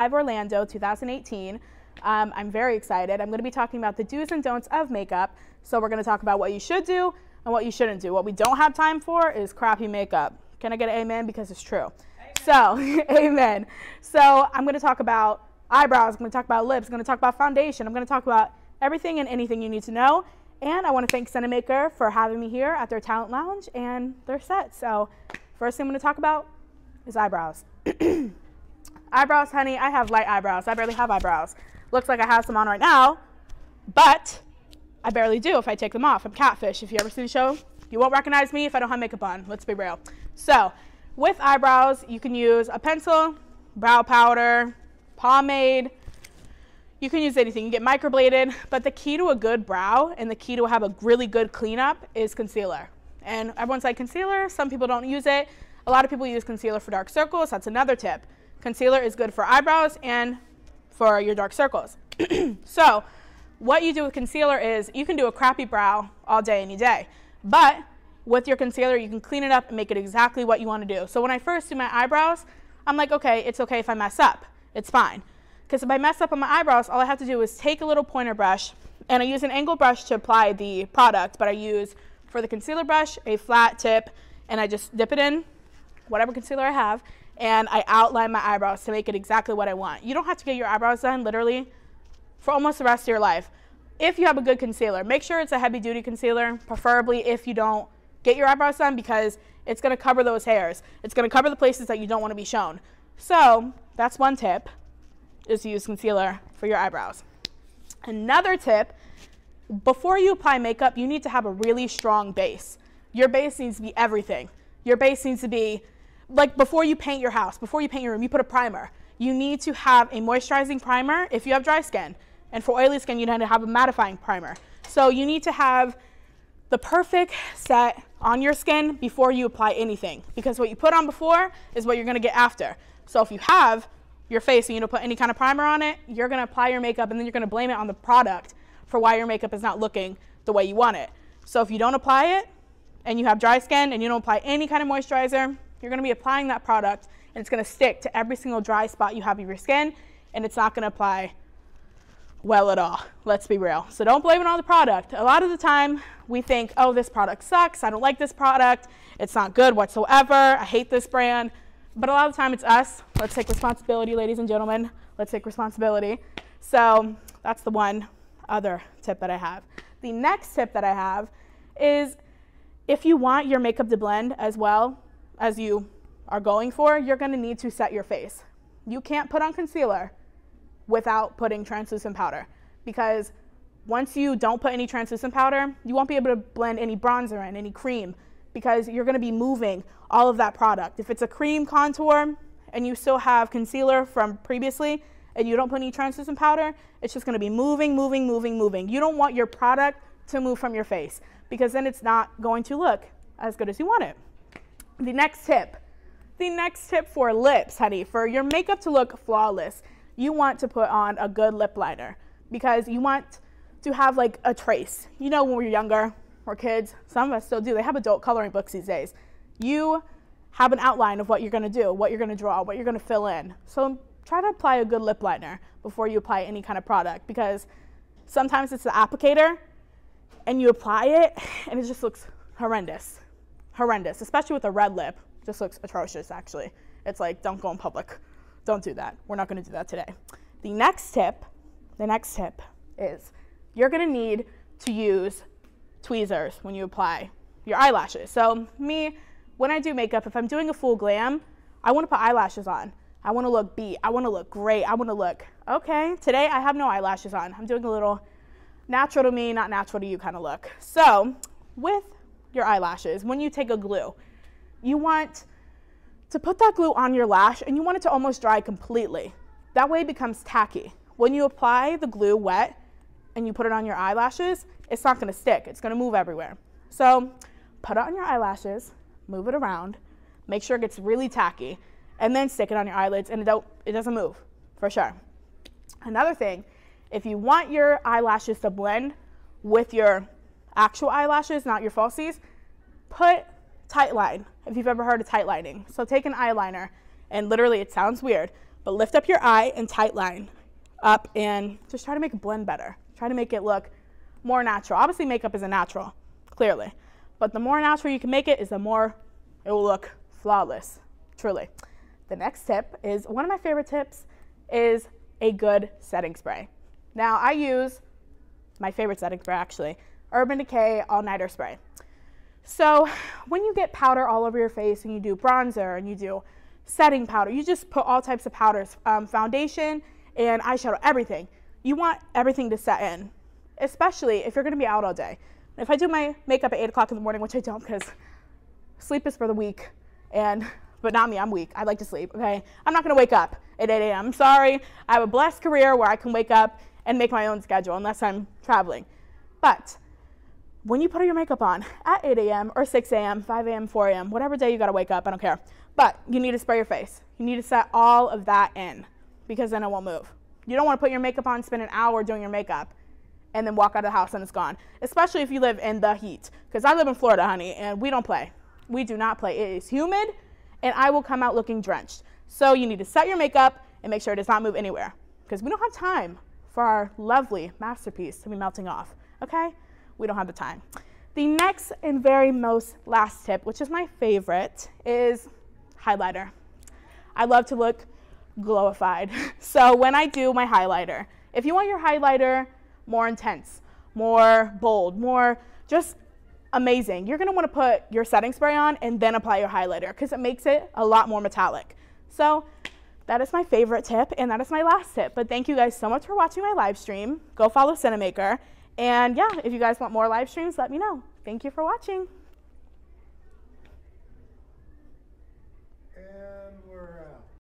Live Orlando 2018. I'm very excited. I'm going to be talking about the do's and don'ts of makeup. So we're going to talk about what you should do and what you shouldn't do. What we don't have time for is crappy makeup. Can I get an amen? Because it's true. Amen. So, amen. So I'm going to talk about eyebrows. I'm going to talk about lips. I'm going to talk about foundation. I'm going to talk about everything and anything you need to know. And I want to thank Cinemaker for having me here at their talent lounge and their set. So first thing I'm going to talk about is eyebrows. Eyebrows, honey, I have light eyebrows. I barely have eyebrows. Looks like I have some on right now, but I barely do if I take them off. I'm Catfish. If you ever see the show, you won't recognize me if I don't have makeup on. Let's be real. So with eyebrows, you can use a pencil, brow powder, pomade. You can use anything. You can get microbladed, but the key to a good brow and the key to have a really good cleanup is concealer. And everyone's like, concealer? Some people don't use it. A lot of people use concealer for dark circles. That's another tip. Concealer is good for eyebrows and for your dark circles. So what you do with concealer is you can do a crappy brow all day, any day. But with your concealer, you can clean it up and make it exactly what you want to do. So when I first do my eyebrows, I'm like, okay, it's okay if I mess up. It's fine. Because if I mess up on my eyebrows, all I have to do is take a little pointer brush, and I use an angled brush to apply the product, but I use, for the concealer brush, a flat tip, and I just dip it in, whatever concealer I have, and I outline my eyebrows to make it exactly what I want. You don't have to get your eyebrows done literally for almost the rest of your life. If you have a good concealer, make sure it's a heavy duty concealer, preferably if you don't get your eyebrows done, because it's going to cover those hairs. It's going to cover the places that you don't want to be shown. So that's one tip, is to use concealer for your eyebrows. Another tip, before you apply makeup, you need to have a really strong base. Your base needs to be everything. Your base needs to be, like before you paint your house, before you paint your room, you put a primer. You need to have a moisturizing primer if you have dry skin. And for oily skin, you need to have a mattifying primer. So you need to have the perfect set on your skin before you apply anything. Because what you put on before is what you're going to get after. So if you have your face and you don't put any kind of primer on it, you're going to apply your makeup and then you're going to blame it on the product for why your makeup is not looking the way you want it. So if you don't apply it and you have dry skin and you don't apply any kind of moisturizer, you're going to be applying that product and it's going to stick to every single dry spot you have in your skin, and it's not going to apply well at all. Let's be real. So don't blame it on the product. A lot of the time we think, oh, this product sucks. I don't like this product. It's not good whatsoever. I hate this brand. But a lot of the time it's us. Let's take responsibility, ladies and gentlemen. Let's take responsibility. So that's the one other tip that I have. The next tip that I have is, if you want your makeup to blend as well as you are going for, you're going to need to set your face. You can't put on concealer without putting translucent powder, because once you don't put any translucent powder, you won't be able to blend any bronzer in, any cream, because you're going to be moving all of that product. If it's a cream contour and you still have concealer from previously and you don't put any translucent powder, it's just going to be moving, moving, moving, moving. You don't want your product to move from your face, because then it's not going to look as good as you want it. The next tip for lips, honey, for your makeup to look flawless, you want to put on a good lip liner, because you want to have like a trace. You know, when we're younger, we're kids, some of us still do. They have adult coloring books these days. You have an outline of what you're going to do, what you're going to draw, what you're going to fill in. So try to apply a good lip liner before you apply any kind of product, because sometimes it's the applicator and you apply it and it just looks horrendous. Horrendous, especially with a red lip. Just looks atrocious, actually. It's like, don't go in public. Don't do that. We're not going to do that today. The next tip is, you're going to need to use tweezers when you apply your eyelashes. So me, when I do makeup, if I'm doing a full glam, I want to put eyelashes on. I want to look beat. I want to look great. I want to look, okay, today I have no eyelashes on. I'm doing a little natural to me, not natural to you kind of look. So with your eyelashes, when you take a glue, you want to put that glue on your lash and you want it to almost dry completely. That way it becomes tacky. When you apply the glue wet and you put it on your eyelashes, it's not going to stick. It's going to move everywhere. So put it on your eyelashes, move it around, make sure it gets really tacky, and then stick it on your eyelids, and it doesn't move, for sure. Another thing, if you want your eyelashes to blend with your actual eyelashes, not your falsies, put tight line, if you've ever heard of tight lining. So take an eyeliner, and literally, it sounds weird, but lift up your eye and tight line up and just try to make it blend better. Try to make it look more natural. Obviously makeup isn't natural, clearly, but the more natural you can make it is the more it will look flawless, truly. The next tip is, one of my favorite tips is a good setting spray. Now I use my favorite setting spray actually, Urban Decay All Nighter Spray. So when you get powder all over your face and you do bronzer and you do setting powder, you just put all types of powders, foundation and eyeshadow, everything. You want everything to set in, especially if you're gonna be out all day. If I do my makeup at 8 o'clock in the morning, which I don't because sleep is for the weak, but not me, I'm weak. I like to sleep, okay? I'm not gonna wake up at 8 a.m. I'm sorry. I have a blessed career where I can wake up and make my own schedule unless I'm traveling. But when you put your makeup on at 8 a.m. or 6 a.m., 5 a.m., 4 a.m., whatever day you gotta wake up, I don't care. But you need to spray your face. You need to set all of that in because then it won't move. You don't wanna put your makeup on, spend an hour doing your makeup, and then walk out of the house and it's gone. Especially if you live in the heat. Because I live in Florida, honey, and we don't play. We do not play. It is humid, and I will come out looking drenched. So you need to set your makeup and make sure it does not move anywhere. Because we don't have time for our lovely masterpiece to be melting off, okay? We don't have the time. The next and very most last tip, which is my favorite, is highlighter. I love to look glowified. So when I do my highlighter, if you want your highlighter more intense, more bold, more just amazing, you're gonna wanna put your setting spray on and then apply your highlighter because it makes it a lot more metallic. So that is my favorite tip and that is my last tip. But thank you guys so much for watching my live stream. Go follow Cinemaker. And yeah, if you guys want more live streams, let me know. Thank you for watching.